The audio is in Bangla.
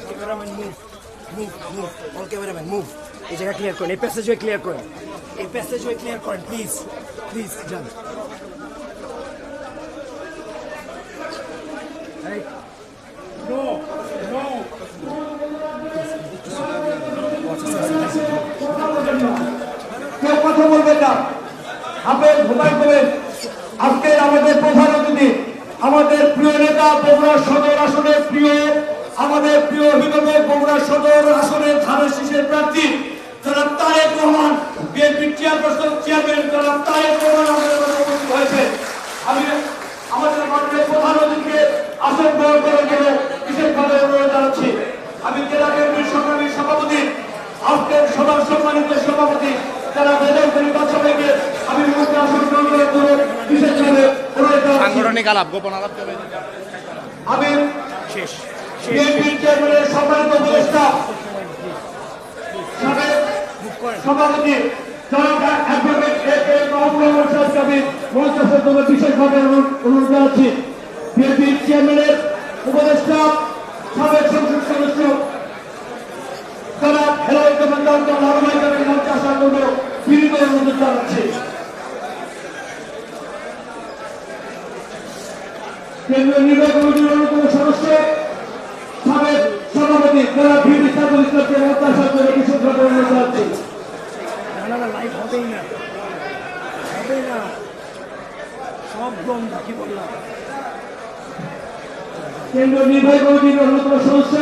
Cameraman, move. All cameraman, move. এই জায়গা ক্লিয়ার করেন, এই প্যাসেজওয়ে ক্লিয়ার করেন, প্লিজ যান। কেউ কথা বলবেন না, আপনার ঘুমাই করবেন। আজকে আমাদের প্রধান অতিথি, আমাদের প্রিয় নেতা, বগুড়া সদর আসনের আমাদের প্রিয় অভিভাবক, বগুড়া সদর আসনের ধানের শীষের প্রার্থী জনাব তারেক রহমান, বিএনপির চেয়ারম্যান জনাব তারেক রহমান আমাদের উপস্থিত হয়েছে। আমি আমাদের মাননীয় প্রধান অতিথিকে আসন গ্রহণ করার জন্য বিশেষভাবে অনুরোধ জানাচ্ছি। আমি জেলা বিএনপির সংগ্রামী সভাপতি, আজকের সভার সম্মানিত সভাপতি যারা বেদন সবাইকে আমি মুহূর্তে আসন গ্রহণ করার জন্য বিশেষভাবে অনুরোধ জানাচ্ছি। সাংগঠনিক আলাপ, গোপন আলাপ চলে। আমি বিএনপির চেয়ারম্যানের সম্মানিত উপদেষ্টা সভাপতি জনাব অ্যাডভোকেট এ মাহমুদ আহমদ সাহেবকে আমি মঞ্চের জন্য বিশেষভাবে অনুরোধ জানাচ্ছি। বিএনপির চেয়ারম্যানের উপদেষ্টা সাবেক সংসদ সদস্য জনাব হেলাল কমান্ডার লালমাইকারের মঞ্চে আসার জন্য বিনীত অনুরোধ জানাচ্ছি। কেন্দ্রীয় নির্বাহী কমিটির অন্যতম সদস্য সাবেক সভাপতি জনাব ভিপি সাইফুল ইসলামকে মঞ্চে আসার জন্য বিশেষভাবে অনুরোধ জানাচ্ছি। লাইভ হবেই না, সব বন্ধ। কি বললাম? কেন্দ্রীয় নির্বাহী কমিটির অন্যতম সদস্য